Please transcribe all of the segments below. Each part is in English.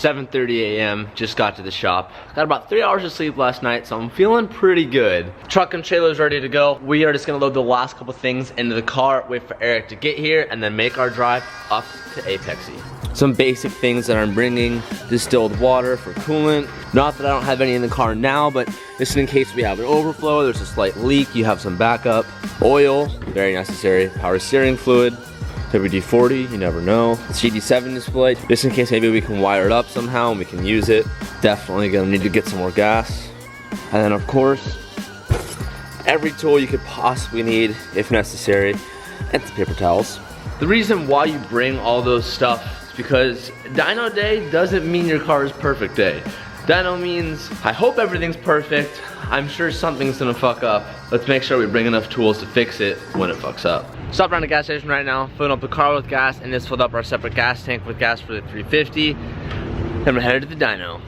7:30 a.m. Just got to the shop. Got about 3 hours of sleep last night, so I'm feeling pretty good. Truck and trailer's ready to go. We are just gonna load the last couple things into the car, wait for Eric to get here, and then make our drive up to Apexy. Some basic things that I'm bringing: distilled water for coolant. Not that I don't have any in the car now, but just in case we have an overflow, there's a slight leak, you have some backup. Oil, very necessary. Power steering fluid. WD-40, you never know. The CD7 display, just in case maybe we can wire it up somehow and we can use it. Definitely gonna need to get some more gas. And then of course, every tool you could possibly need if necessary, and some paper towels. The reason why you bring all those stuff is because dyno day doesn't mean your car's perfect day. Dyno means, I hope everything's perfect. I'm sure something's gonna fuck up. Let's make sure we bring enough tools to fix it when it fucks up. Stopped around the gas station right now, filling up the car with gas, and just filled up our separate gas tank with gas for the 350. Then we're headed to the dyno.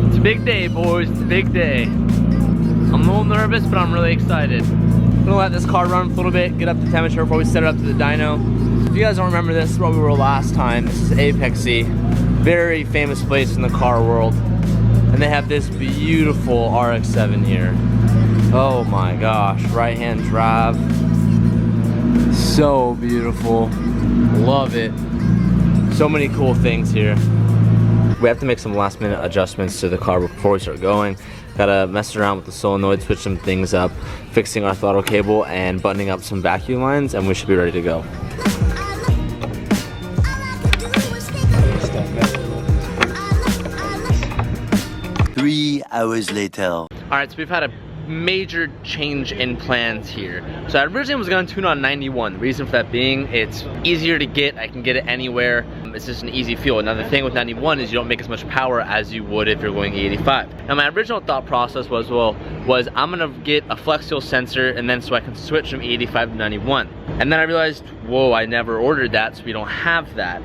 It's a big day, boys, it's a big day. I'm a little nervous, but I'm really excited. I'm gonna let this car run for a little bit, get up to temperature before we set it up to the dyno. If you guys don't remember, this is where we were last time. This is Apexy, very famous place in the car world. And they have this beautiful RX-7 here. Oh my gosh, right-hand drive. So beautiful, love it. So many cool things here. We have to make some last minute adjustments to the car before we start going. Gotta mess around with the solenoid, switch some things up, fixing our throttle cable and buttoning up some vacuum lines, and we should be ready to go. Three hours later. All right, so we've had a major change in plans here. So I originally was gonna tune on 91. The reason for that being, it's easier to get, I can get it anywhere. It's just an easy fuel. Another thing with 91 is you don't make as much power as you would if you're going 85. Now my original thought process was, I'm gonna get a flex fuel sensor and then so I can switch from 85 to 91. And then I realized, whoa, I never ordered that, so we don't have that.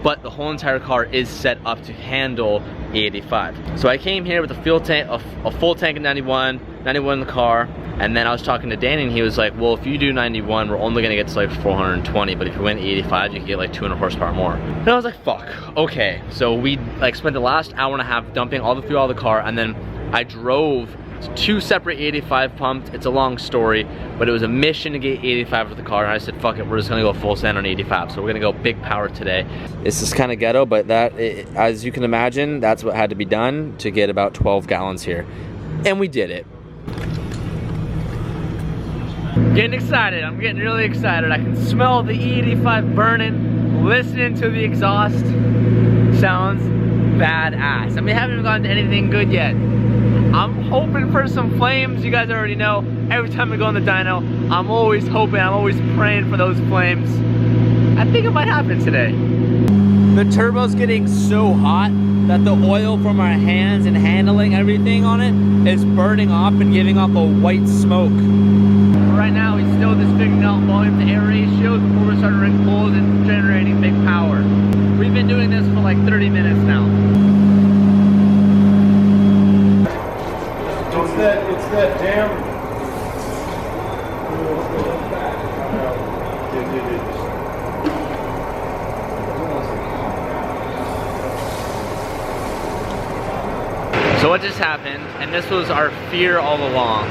But the whole entire car is set up to handle 85. So I came here with a fuel tank, a full tank of 91 in the car, and then I was talking to Danny and he was like, well, if you do 91, we're only gonna get to like 420, but if you went 85, you can get like 200 horsepower more. And I was like, fuck, okay. So we like spent the last hour and a half dumping all the fuel out of the car, and then I drove 2 separate 85 pumps. It's a long story, but it was a mission to get 85 with the car, and I said, fuck it, we're just gonna go full send on 85. So we're gonna go big power today. This is kind of ghetto, but as you can imagine, that's what had to be done to get about 12 gallons here. And we did it. Getting excited, I'm getting really excited. I can smell the E85 burning, listening to the exhaust. Sounds badass. I mean, I haven't even gotten to anything good yet. I'm hoping for some flames. You guys already know, every time I go on the dyno, I'm always hoping, I'm always praying for those flames. I think it might happen today. The turbo's getting so hot that the oil from our hands and handling everything on it is burning off and giving off a white smoke. Right now, we're still just figuring out volume to air ratios before we start running pulls and generating big power. We've been doing this for like 30 minutes now. It's that damn. So what just happened, and this was our fear all along,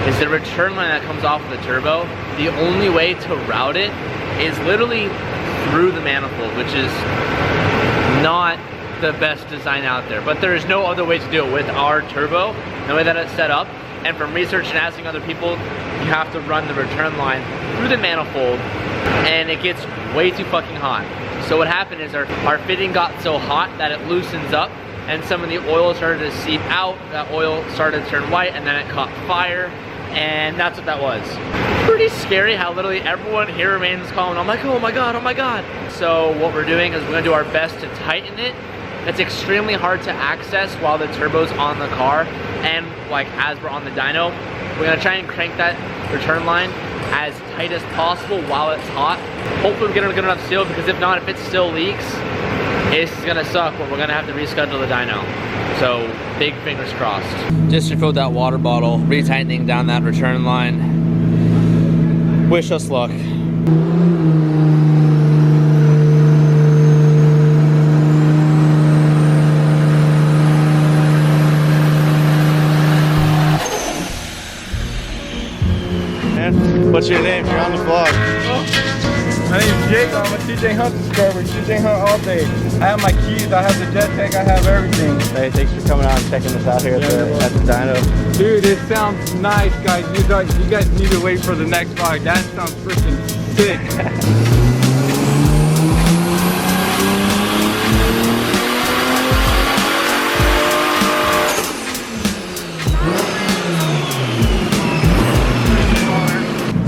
is the return line that comes off of the turbo, the only way to route it is literally through the manifold, which is not the best design out there. But there is no other way to do it with our turbo, the way that it's set up. And from research and asking other people, you have to run the return line through the manifold, and it gets way too fucking hot. So what happened is our fitting got so hot that it loosens up, and some of the oil started to seep out. That oil started to turn white, and then it caught fire, and that's what that was. Pretty scary how literally everyone here remains calm. I'm like, oh my god, oh my god. So what we're doing is we're gonna do our best to tighten it. It's extremely hard to access while the turbo's on the car, and like as we're on the dyno, we're gonna try and crank that return line as tight as possible while it's hot. Hopefully we get a good enough seal, because if not, if it still leaks, This is gonna suck, but we're gonna have to reschedule the dyno. So big fingers crossed. Just refilled that water bottle, retightening down that return line. Wish us luck. What's your name? You're on the vlog. My name's Jake. I'm a TJ Hunt subscriber. TJ Hunt all day. I have my keys. I have the jetpack. I have everything. Hey, thanks for coming out and checking us out here at the dyno. Dude, it sounds nice, guys. You guys need to wait for the next vlog. That sounds freaking sick.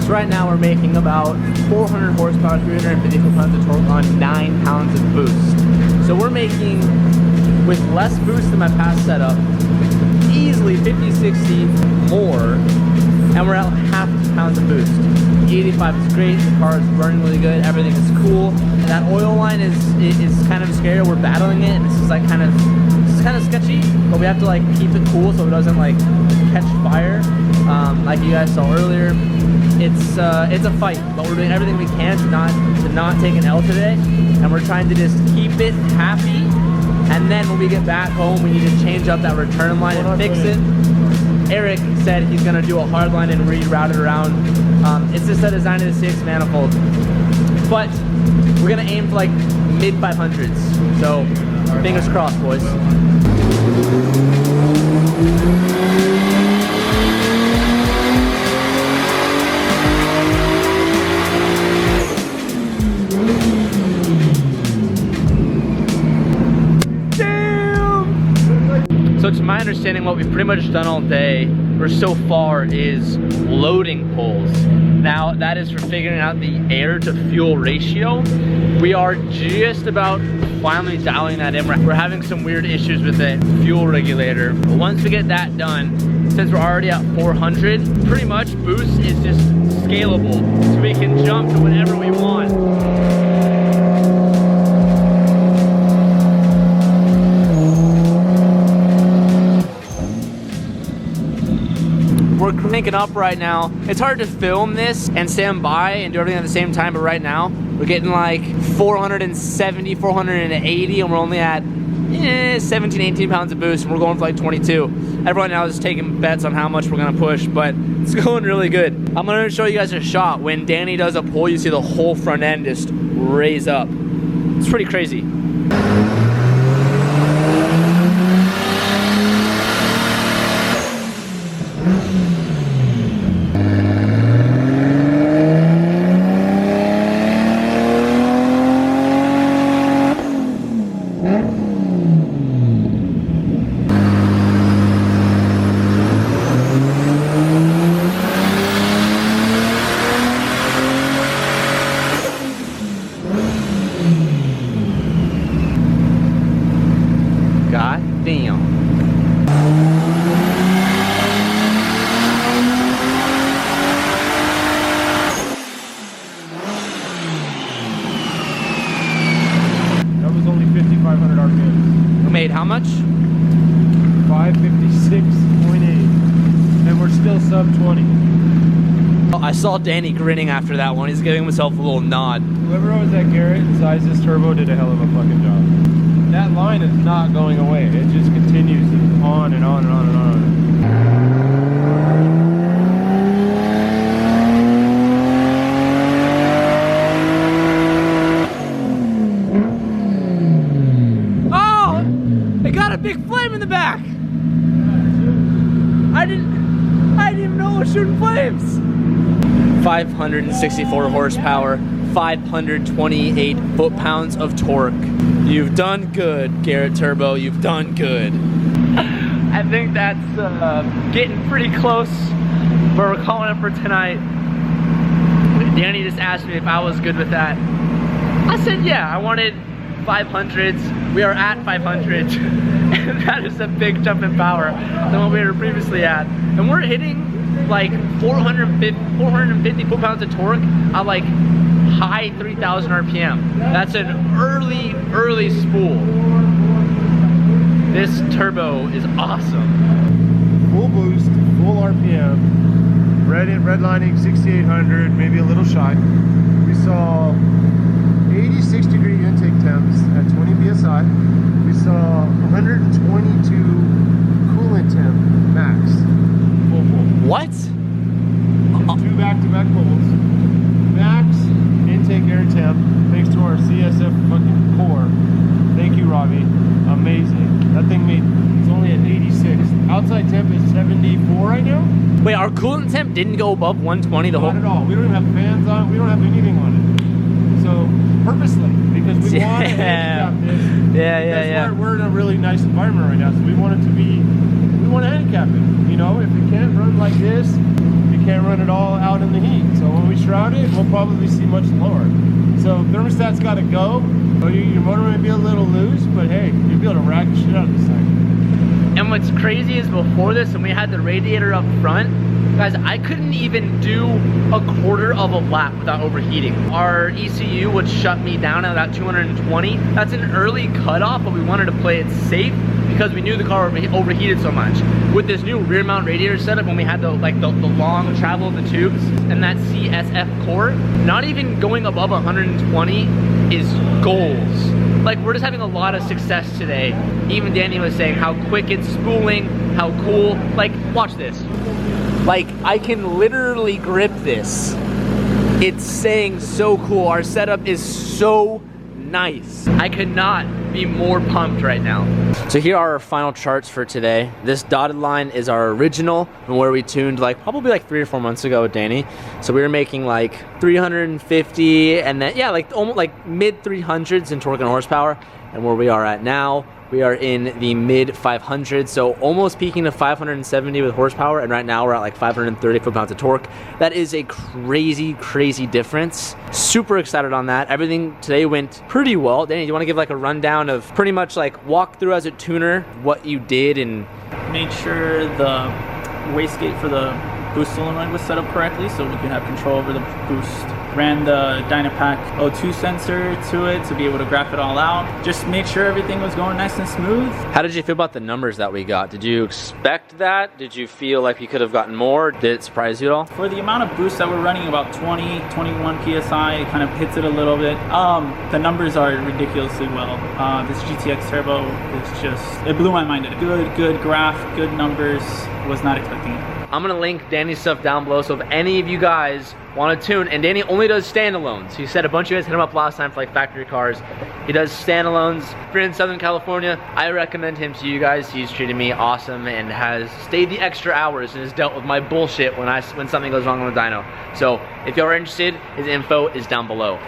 Right now we're making about 400 horsepower, 350 foot-pounds of torque on 9 pounds of boost. So we're making, with less boost than my past setup, easily 50, 60 more, and we're at half pounds of boost. The 85 is great, the car is running really good, everything is cool. And that oil line is kind of scary. We're battling it, and this is like kind of sketchy, but we have to like keep it cool so it doesn't like catch fire. Like you guys saw earlier. It's a fight, but we're doing everything we can to not take an L today, and we're trying to just keep it happy. And then when we get back home, we need to change up that return line and fix it. Eric said he's gonna do a hard line and reroute it around. It's just a design of the 6 manifold, but we're gonna aim for like mid 500s. So fingers crossed, boys. So to my understanding, what we've pretty much done all day, or so far, is loading pulls. Now, that is for figuring out the air to fuel ratio. We are just about finally dialing that in. We're having some weird issues with the fuel regulator. But once we get that done, since we're already at 400, pretty much boost is just scalable. So we can jump to whatever we want. We're cranking up right now. It's hard to film this and stand by and do everything at the same time, but right now we're getting like 470, 480, and we're only at 17, 18 pounds of boost, and we're going for like 22. Everyone now is taking bets on how much we're gonna push, but it's going really good. I'm gonna show you guys a shot. When Danny does a pull, you see the whole front end just raise up. It's pretty crazy. How much? 556.8, and we're still sub 20. I saw Danny grinning after that one. He's giving himself a little nod. Whoever owns that Garrett and sized this turbo did a hell of a fucking job. That line is not going away. It just continues on and on and on and on. Big flame in the back. I didn't even know it was shooting flames. 564 horsepower, 528 foot-pounds of torque. You've done good, Garrett Turbo. You've done good. I think that's getting pretty close, but we're calling it for tonight. Danny just asked me if I was good with that. I said yeah, I wanted 500s. We are at 500s. And that is a big jump in power than what we were previously at. And we're hitting like 450 foot-pounds of torque at like high 3,000 RPM. That's an early spool. This turbo is awesome. Full boost, full RPM, redlining 6,800, maybe a little shy. We saw 86 degree intake temps at 20 psi. We saw 122 coolant temp max. What? 2 back-to-back pulls. Max intake air temp, thanks to our CSF fucking core. Thank you, Robbie. Amazing. That thing it's only at 86. Outside temp is 74 right now. Wait, our coolant temp didn't go above 120 the whole? Not at all. We don't even have fans on. We don't have anything on it. So purposely, because we want to handicap this. Yeah. We're in a really nice environment right now, so we want it to be. We want to handicap it. You know, if it can't run like this, you can't run it all out in the heat. So when we shroud it, we'll probably see much lower. So thermostat's got to go. So your motor may be a little loose, but hey, you'll be able to rack the shit out of this thing. And what's crazy is before this, when we had the radiator up front, guys, I couldn't even do a quarter of a lap without overheating. Our ECU would shut me down at about 220. That's an early cutoff, but we wanted to play it safe because we knew the car overheated so much. With this new rear mount radiator setup, when we had the long travel of the tubes and that CSF core, not even going above 120 is goals. Like, we're just having a lot of success today. Even Danny was saying how quick it's spooling, how cool. Like, watch this. Like, I can literally grip this. It's saying so cool. Our setup is so nice. I could not be more pumped right now. So here are our final charts for today. This dotted line is our original and where we tuned probably 3 or 4 months ago with Danny. So we were making 350 and then almost mid 300s in torque and horsepower. And where we are at now, we are in the mid 500s, so almost peaking to 570 with horsepower, and right now we're at 530 foot-pounds of torque. That is a crazy difference. Super excited on that. Everything today went pretty well. Danny, do you want to give a rundown of pretty much walk through as a tuner what you did? And made sure the wastegate for the boost solenoid was set up correctly so we could have control over the boost. Ran the Dynapack O2 sensor to it to be able to graph it all out. Just made sure everything was going nice and smooth. How did you feel about the numbers that we got? Did you expect that? Did you feel like you could have gotten more? Did it surprise you at all? For the amount of boost that we're running, about 20, 21 PSI, it kind of hits it a little bit. The numbers are ridiculously well. This GTX Turbo is just, it blew my mind. Good graph, good numbers. Was not expecting it. I'm gonna link Danny's stuff down below, so if any of you guys want to tune, and Danny only does standalones. He said a bunch of you guys hit him up last time for factory cars. He does standalones. If you're in Southern California, I recommend him to you guys. He's treated me awesome and has stayed the extra hours and has dealt with my bullshit when something goes wrong on the dyno. So if y'all are interested, his info is down below.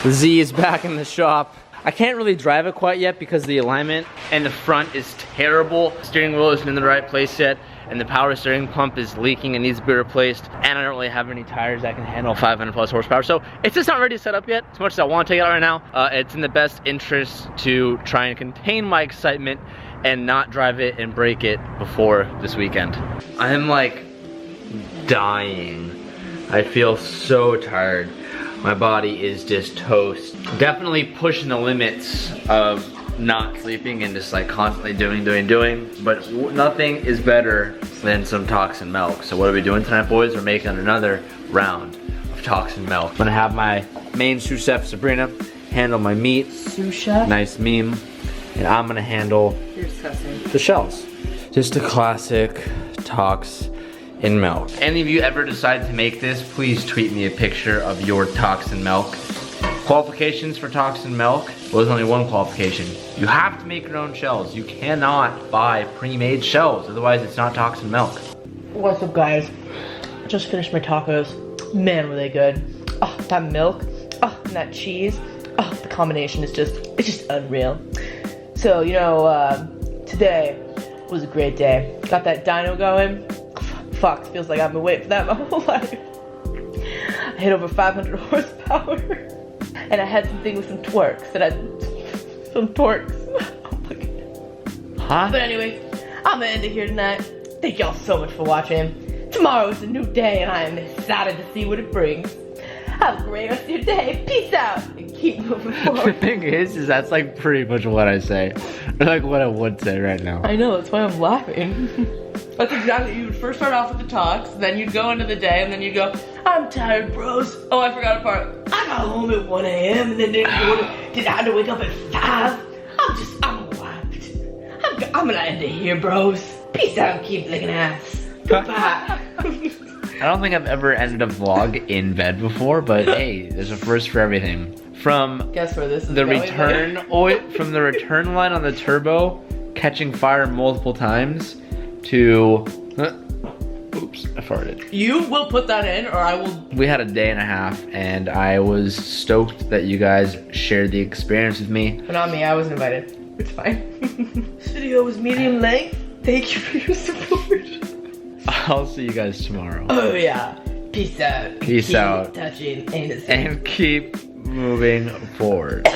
The Z is back in the shop. I can't really drive it quite yet because the alignment and the front is terrible. Steering wheel isn't in the right place yet, and the power steering pump is leaking and needs to be replaced. And I don't really have any tires that can handle 500 plus horsepower. So it's just not ready to set up yet, as much as I want to take it out right now. It's in the best interest to try and contain my excitement and not drive it and break it before this weekend. I am dying. I feel so tired. My body is just toast. Definitely pushing the limits of not sleeping and just constantly doing, but nothing is better than some toxin milk. So what are we doing tonight, boys? We're making another round of toxin milk. I'm gonna have my main sous chef, Sabrina, handle my meat. Sous chef? Nice meme. And I'm gonna handle the shells. Just a classic tox in milk. Any of you ever decide to make this, please tweet me a picture of your toxin milk. Qualifications for toxin milk, well, there's only one qualification. You have to make your own shells. You cannot buy pre-made shells, otherwise it's not toxin milk. What's up, guys? Just finished my tacos. Man, were they good. Oh, that milk. Oh, and that cheese. Oh, the combination is it's just unreal. So, you know, today was a great day. Got that dyno going. Fuck, feels like I've been waiting for that my whole life. I hit over 500 horsepower. And I had something with some twerks. Some torques. Oh my god. Huh? But anyway, I'm gonna end it here tonight. Thank y'all so much for watching. Tomorrow is a new day and I am excited to see what it brings. Have a great rest of your day. Peace out and keep moving The forward. thing is that's like pretty much what I say. Or like what I would say right now. I know, that's why I'm laughing. That's exactly, you would first start off with the talks, then you'd go into the day, and then you'd go, I'm tired, bros. Oh, I forgot a part. I got home at 1 a.m. and then I had to wake up at 5. I'm wiped. I'm gonna end it here, bros. Peace out and keep licking ass. Goodbye. I don't think I've ever ended a vlog in bed before, but hey, there's a first for everything. From Guess where this is the going, return buddy? oil, from the return line on the turbo, catching fire multiple times, to oops, I farted. You will put that in, or I will. We had a day and a half, and I was stoked that you guys shared the experience with me. But not me, I wasn't invited. It's fine. This video was medium length. Thank you for your support. I'll see you guys tomorrow. Oh yeah. Peace out. Peace Keep out. touching anus. And keep moving forward.